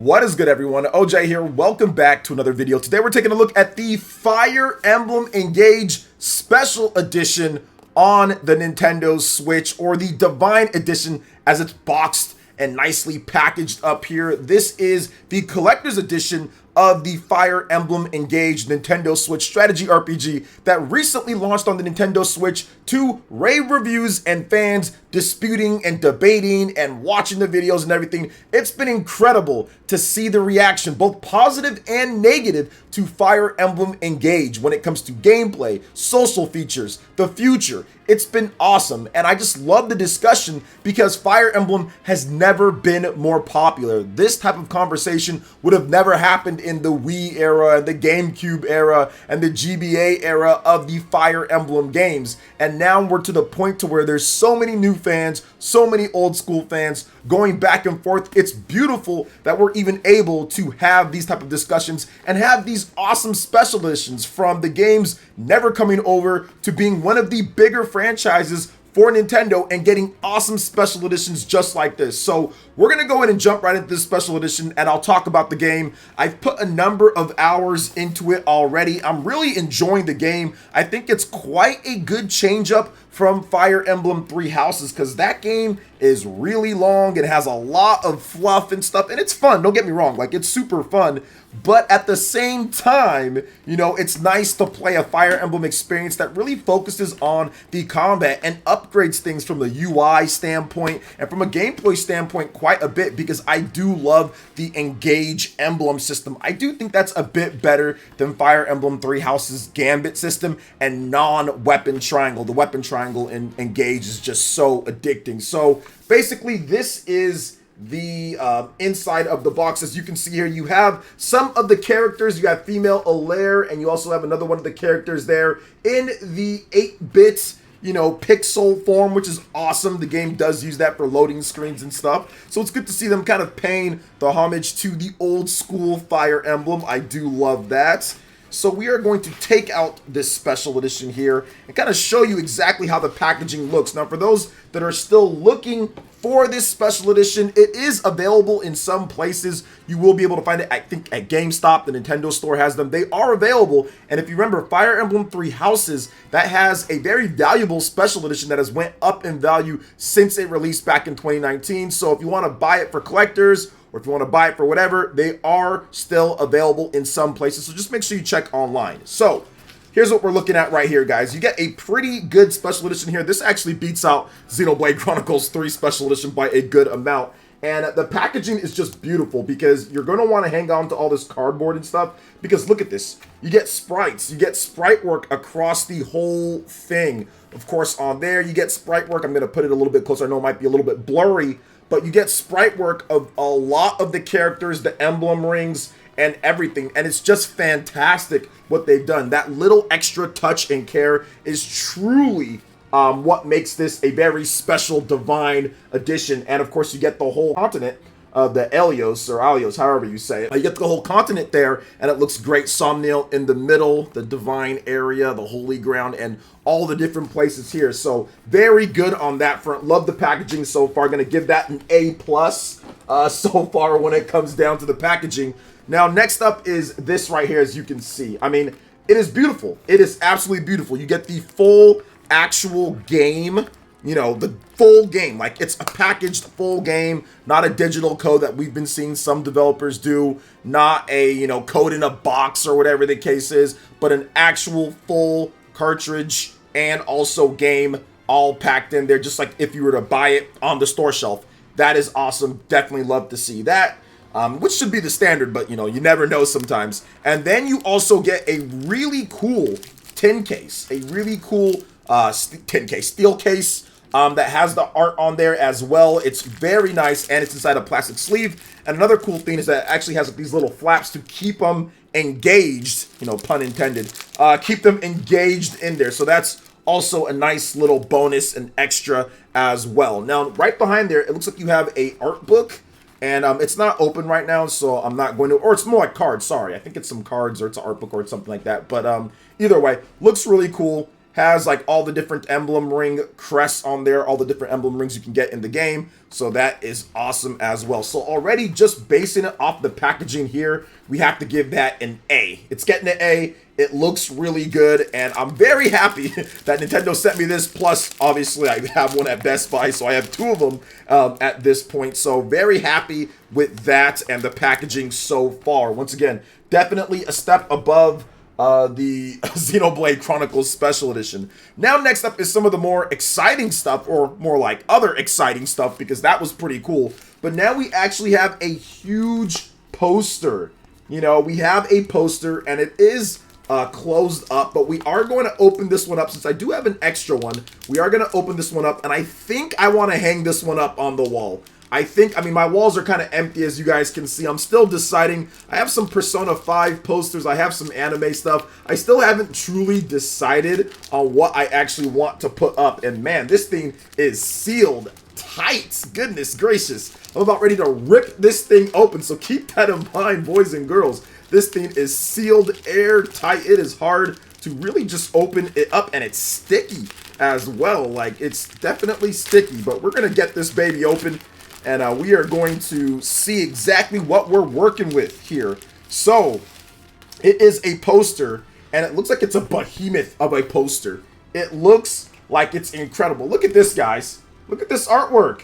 What is good, everyone? OJ here. Welcome back to another video. Today we're taking a look at the Fire Emblem Engage Special Edition on the Nintendo Switch, or the Divine Edition as it's boxed and nicely packaged up here. This is the collector's edition of the Fire Emblem Engage Nintendo Switch strategy RPG that recently launched on the Nintendo Switch to rave reviews and fans disputing and debating and watching the videos and everything. It's been incredible to see the reaction, both positive and negative, to Fire Emblem Engage when it comes to gameplay, social features, the future. It's been awesome, and I just love the discussion because Fire Emblem has never been more popular. This type of conversation would have never happened in the Wii era, and the GameCube era, and the GBA era of the Fire Emblem games. And now we're to the point to where there's so many new fans, so many old school fans going back and forth. It's beautiful that we're even able to have these type of discussions and have these awesome special editions, from the games never coming over to being one of the bigger franchises for Nintendo and getting awesome special editions just like this. So we're gonna go ahead and jump right into this special edition, and I'll talk about the game. I've put a number of hours into it already. I'm really enjoying the game. I think it's quite a good change up from Fire Emblem Three Houses, because that game is really long and has a lot of fluff and stuff, and it's fun, don't get me wrong, like, it's super fun. But at the same time, you know, it's nice to play a Fire Emblem experience that really focuses on the combat and upgrades things from the UI standpoint and from a gameplay standpoint quite a bit, because I do love the Engage emblem system. I do think that's a bit better than Fire Emblem Three Houses Gambit system and non-weapon triangle. The weapon triangle in Engage is just so addicting. So basically, this is the inside of the box. As you can see here, you have some of the characters. You have female Alaire, and you also have another one of the characters there in the 8-bit, you know, pixel form, which is awesome. The game does use that for loading screens and stuff, so it's good to see them kind of paying the homage to the old school Fire Emblem. I do love that. So we are going to take out this special edition here and kind of show you exactly how the packaging looks. Now, for those that are still looking for this special edition, it is available in some places. You will be able to find it, I think, at GameStop. The Nintendo store has them. They are available. And if you remember, Fire Emblem Three Houses, that has a very valuable special edition that has went up in value since it released back in 2019. So if you want to buy it for collectors, or if you want to buy it for whatever, they are still available in some places. So just make sure you check online. So here's what we're looking at right here, guys. You get a pretty good special edition here. This actually beats out Xenoblade Chronicles 3 Special Edition by a good amount. And the packaging is just beautiful, because you're going to want to hang on to all this cardboard and stuff, because look at this. You get sprites. You get sprite work across the whole thing. Of course, on there, you get sprite work. I'm going to put it a little bit closer. I know it might be a little bit blurry, but you get sprite work of a lot of the characters, the emblem rings, and everything. And it's just fantastic what they've done. That little extra touch and care is truly what makes this a very special Divine Edition. And of course, you get the whole continent of the Elios, or Alios, however you say it. You get the whole continent there, and it looks great. Somniel in the middle, the Divine area, the Holy Ground, and all the different places here. So very good on that front. Love the packaging so far. Going to give that an A+ so far when it comes down to the packaging. Now, next up is this right here, as you can see. I mean, it is beautiful. It is absolutely beautiful. You get the full actual game. You know, the full game, like, it's a packaged full game, not a digital code that we've been seeing some developers do, not a, you know, code in a box or whatever the case is, but an actual full cartridge and also game all packed in there, just like if you were to buy it on the store shelf. That is awesome. Definitely love to see that, which should be the standard, but, you know, you never know sometimes. And then you also get a really cool tin case, a really cool tin case, steel case, that has the art on there as well. It's very nice, and it's inside a plastic sleeve. And another cool thing is that it actually has these little flaps to keep them engaged, you know, pun intended, keep them engaged in there. So that's also a nice little bonus and extra as well. Now, right behind there, it looks like you have a art book, and it's not open right now, so I'm not going to, or it's more like cards, sorry. I think it's some cards, or it's an art book, or it's something like that. But either way, looks really cool. has like all the different emblem ring crests on there, all the different emblem rings you can get in the game. So that is awesome as well. So already just basing it off the packaging here, we have to give that an A. It's getting an A. It looks really good, and I'm very happy that Nintendo sent me this. Plus, obviously, I have one at Best Buy, so I have two of them at this point. So very happy with that and the packaging so far. Once again, definitely a step above the Xenoblade Chronicles Special Edition. Now, next up is some of the more exciting stuff, or more like other exciting stuff, because that was pretty cool. But now we actually have a huge poster. You know, we have a poster, and it is closed up, but we are going to open this one up. Since I do have an extra one, we are going to open this one up, and I think I want to hang this one up on the wall. I mean, my walls are kind of empty, as you guys can see. I'm still deciding. I have some Persona 5 posters. I have some anime stuff. I still haven't truly decided on what I actually want to put up. And man, this thing is sealed tight. Goodness gracious. I'm about ready to rip this thing open. So keep that in mind, boys and girls. This thing is sealed airtight. It is hard to really just open it up, and it's sticky as well. Like, it's definitely sticky, but we're going to get this baby open. And we are going to see exactly what we're working with here. So, it is a poster, and it looks like it's a behemoth of a poster. It looks like it's incredible. Look at this, guys. Look at this artwork.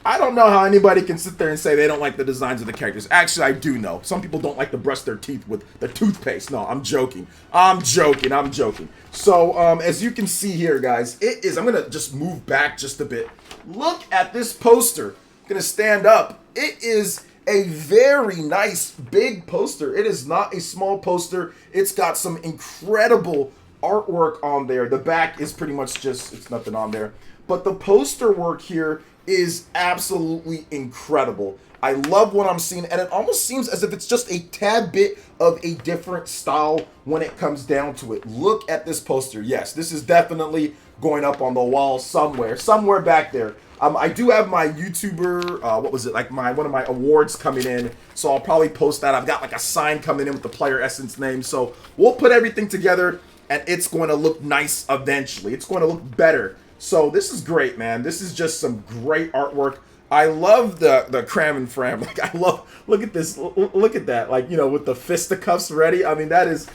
I don't know how anybody can sit there and say they don't like the designs of the characters. Actually, I do know. Some people don't like to brush their teeth with the toothpaste. No, I'm joking. I'm joking. So, as you can see here, guys, it is... I'm going to just move back just a bit. Look at this poster. Gonna stand up. It is a very nice big poster. It is not a small poster. It's got some incredible artwork on there. The back is pretty much just, it's nothing on there. But the poster work here is absolutely incredible. I love what I'm seeing, and it almost seems as if it's just a tad bit of a different style when it comes down to it. Look at this poster. Yes, this is definitely going up on the wall somewhere back there. I do have my YouTuber, what was it, like one of my awards coming in, so I'll probably post that. I've got like a sign coming in with the PlayerEssence name, so we'll put everything together, and it's going to look nice eventually. It's going to look better. So this is great, man. This is just some great artwork. I love the cram and fram. Like, I love, look at this, look at that. Like, you know, with the fisticuffs ready. I mean, that is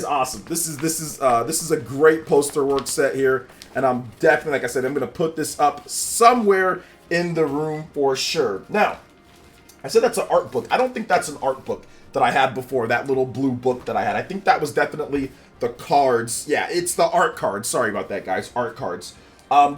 awesome. This is a great poster work set here. And I'm definitely, like I said, I'm going to put this up somewhere in the room for sure. Now, I said that's an art book. I don't think that's an art book that I had before, that little blue book that I had. I think that was definitely the cards. Yeah, it's the art cards. Sorry about that, guys. Art cards.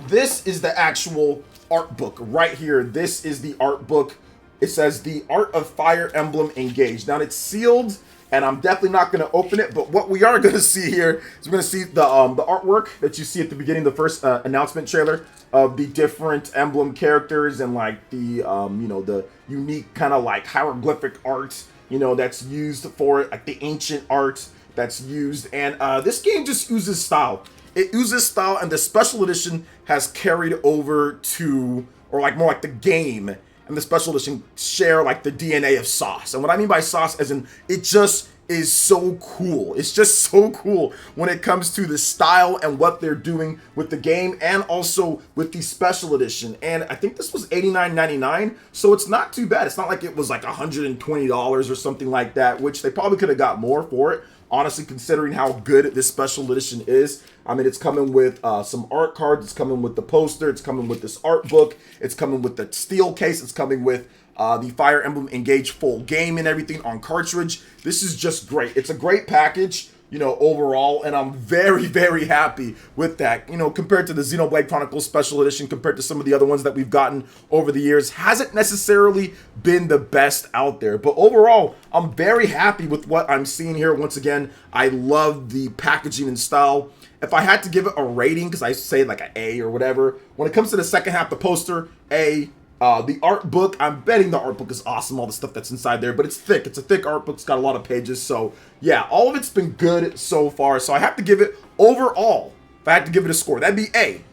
This is the actual art book right here. This is the art book. It says The Art of Fire Emblem Engage. Now, it's sealed, and I'm definitely not going to open it, but what we are going to see here is we're going to see the artwork that you see at the beginning, the first announcement trailer of the different emblem characters, and like the, you know, the unique kind of like hieroglyphic art, you know, that's used for it, like the ancient art that's used. And this game just oozes style. It oozes style, and the special edition has carried over to, or like more like the game and the special edition share like the DNA of Sauce. And what I mean by Sauce as in, it just is so cool. It's just so cool when it comes to the style and what they're doing with the game, and also with the special edition. And I think this was $89.99, so it's not too bad. It's not like it was like $120 or something like that, which they probably could have got more for it, honestly, considering how good this special edition is. I mean, it's coming with some art cards, it's coming with the poster, it's coming with this art book, it's coming with the steel case, it's coming with the Fire Emblem Engage full game and everything on cartridge. This is just great. It's a great package, you know, overall, and I'm very, very happy with that. You know, compared to the Xenoblade Chronicles Special Edition, compared to some of the other ones that we've gotten over the years, hasn't necessarily been the best out there. But overall, I'm very happy with what I'm seeing here. Once again, I love the packaging and style. If I had to give it a rating, because I say like an A or whatever, when it comes to the second half, the poster, A. The art book, I'm betting the art book is awesome, all the stuff that's inside there, but it's thick. It's a thick art book. It's got a lot of pages. So, yeah, all of it's been good so far. So, I have to give it overall, if I had to give it a score, that'd be A.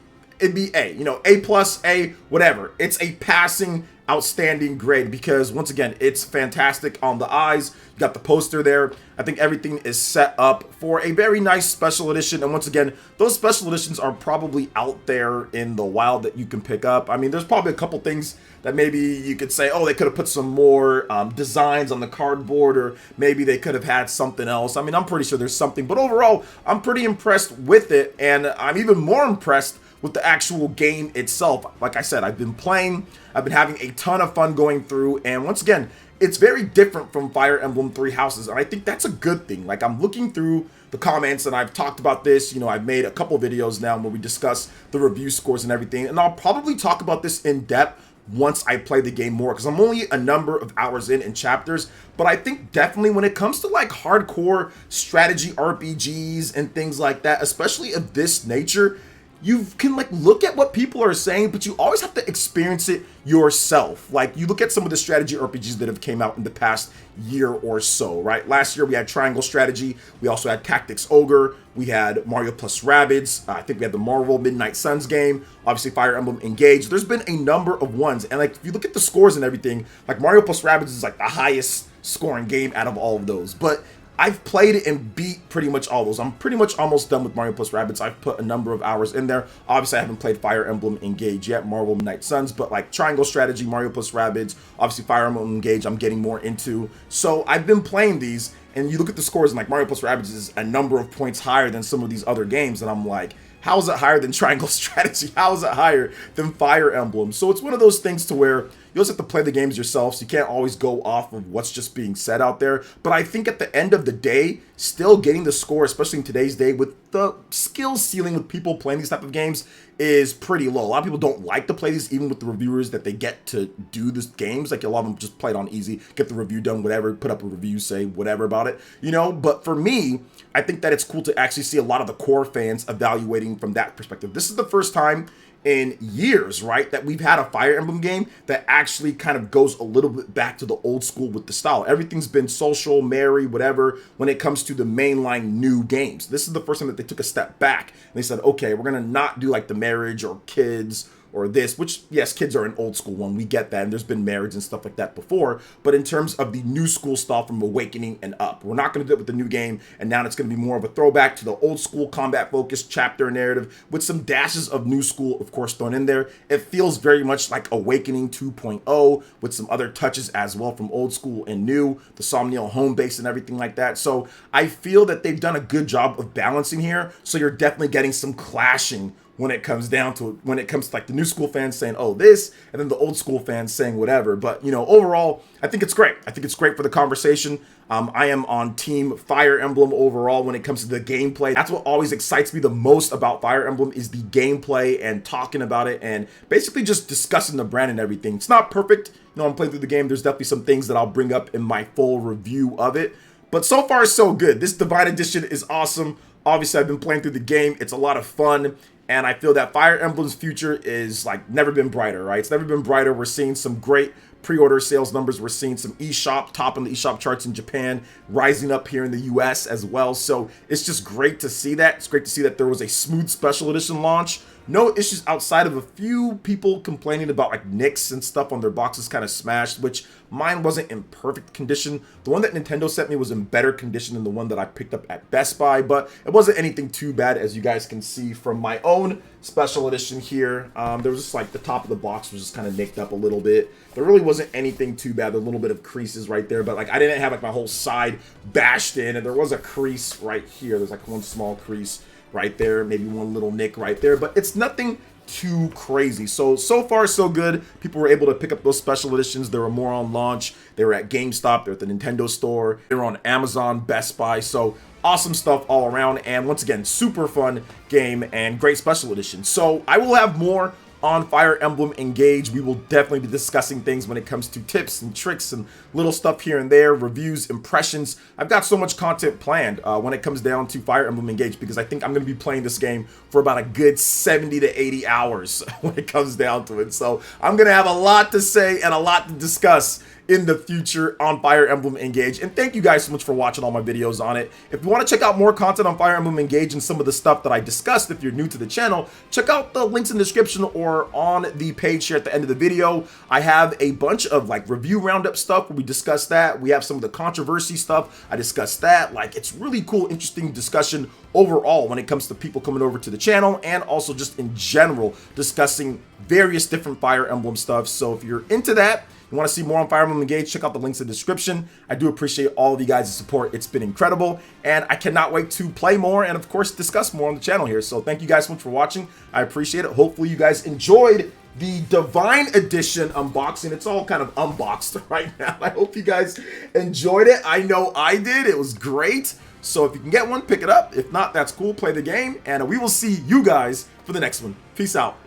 it'd be A, you know, A plus, A, whatever. It's a passing outstanding grade because once again, it's fantastic on the eyes. You got the poster there. I think everything is set up for a very nice special edition. And once again, those special editions are probably out there in the wild that you can pick up. I mean, there's probably a couple things that maybe you could say, oh, they could have put some more designs on the cardboard, or maybe they could have had something else. I mean, I'm pretty sure there's something, but overall, I'm pretty impressed with it. And I'm even more impressed with the actual game itself. Like I said, I've been playing, I've been having a ton of fun going through, and once again, it's very different from Fire Emblem Three Houses, and I think that's a good thing. Like, I'm looking through the comments, and I've talked about this, you know, I've made a couple videos now where we discuss the review scores and everything, and I'll probably talk about this in depth once I play the game more, because I'm only a number of hours in chapters. But I think definitely when it comes to like hardcore strategy RPGs and things like that, especially of this nature, you can like look at what people are saying, but you always have to experience it yourself. Like, you look at some of the strategy RPGs that have came out in the past year or so, right? Last year we had Triangle Strategy, we also had Tactics Ogre, we had Mario plus Rabbids, I think we had the Marvel Midnight Suns game, obviously Fire Emblem Engage. There's been a number of ones, and like if you look at the scores and everything, like Mario plus Rabbids is like the highest scoring game out of all of those. But I've played it and beat pretty much all those. I'm pretty much almost done with Mario plus Rabbids. I've put a number of hours in there. Obviously, I haven't played Fire Emblem Engage yet, Marvel Midnight Suns, but like Triangle Strategy, Mario plus Rabbids, obviously Fire Emblem Engage, I'm getting more into. So I've been playing these, and you look at the scores, and like Mario plus Rabbids is a number of points higher than some of these other games, and I'm like, how is it higher than Triangle Strategy? How is it higher than Fire Emblem? So it's one of those things to where you also have to play the games yourself, so you can't always go off of what's just being said out there. But I think at the end of the day, still getting the score, especially in today's day, with the skill ceiling with people playing these type of games, is pretty low. A lot of people don't like to play these, even with the reviewers that they get to do these games. Like, a lot of them just play it on easy, get the review done, whatever, put up a review, say whatever about it, you know? But for me, I think that it's cool to actually see a lot of the core fans evaluating from that perspective. This is the first time in years, right, that we've had a Fire Emblem game that actually kind of goes a little bit back to the old school with the style. Everything's been social, merry, whatever, when it comes to the mainline new games. This is the first time that they took a step back and they said, okay, we're gonna not do like the marriage or kids or this, which, yes, kids are an old school one, we get that, and there's been marriage and stuff like that before, but in terms of the new school style from Awakening and up, we're not going to do it with the new game, and now it's going to be more of a throwback to the old school combat focused chapter narrative with some dashes of new school, of course, thrown in there. It feels very much like Awakening 2.0 with some other touches as well from old school and new, the Somniel home base and everything like that. So I feel that they've done a good job of balancing here, so you're definitely getting some clashing when it comes down to it, when it comes to like the new school fans saying, oh, this, and then the old school fans saying whatever. But, you know, overall, I think it's great. I think it's great for the conversation. I am on team Fire Emblem overall when it comes to the gameplay. That's what always excites me the most about Fire Emblem, is the gameplay and talking about it and basically just discussing the brand and everything. It's not perfect. You know, I'm playing through the game. There's definitely some things that I'll bring up in my full review of it. But so far, so good. This Divine Edition is awesome. Obviously, I've been playing through the game. It's a lot of fun. And I feel that Fire Emblem's future is like never been brighter, right? It's never been brighter. We're seeing some great pre-order sales numbers. We're seeing some eShop, top on the eShop charts in Japan, rising up here in the US as well. So it's just great to see that. It's great to see that there was a smooth special edition launch. No issues outside of a few people complaining about like nicks and stuff on their boxes kind of smashed, which mine wasn't in perfect condition. The one that Nintendo sent me was in better condition than the one that I picked up at Best Buy, but it wasn't anything too bad, as you guys can see from my own special edition here. There was just like the top of the box was just kind of nicked up a little bit. There really wasn't anything too bad. A little bit of creases right there, but like I didn't have like my whole side bashed in, and there was a crease right here. There's like one small crease right there, maybe one little nick right there, but it's nothing too crazy. So far so good. People were able to pick up those special editions. There were more on launch. They were at GameStop, they're at the Nintendo store, they were on Amazon, Best Buy. So awesome stuff all around, and once again, super fun game and great special edition. So I will have more on Fire Emblem Engage. We will definitely be discussing things when it comes to tips and tricks and little stuff here and there, reviews, impressions. I've got so much content planned when it comes down to Fire Emblem Engage, because I think I'm going to be playing this game for about a good 70 to 80 hours when it comes down to it. So I'm going to have a lot to say and a lot to discuss in the future on Fire Emblem Engage. And thank you guys so much for watching all my videos on it. If you want to check out more content on Fire Emblem Engage and some of the stuff that I discussed, if you're new to the channel, check out the links in the description or on the page here at the end of the video. I have a bunch of like review roundup stuff where we discuss that. We have some of the controversy stuff. I discussed that. Like, it's really cool, interesting discussion overall when it comes to people coming over to the channel, and also just in general discussing various different Fire Emblem stuff. So if you're into that, you want to see more on Fire Emblem Engage, check out the links in the description. I do appreciate all of you guys' support. It's been incredible, and I cannot wait to play more and, of course, discuss more on the channel here. So thank you guys so much for watching. I appreciate it. Hopefully you guys enjoyed the Divine Edition unboxing. It's all kind of unboxed right now. I hope you guys enjoyed it. I know I did. It was great. So if you can get one, pick it up. If not, that's cool. Play the game, and we will see you guys for the next one. Peace out.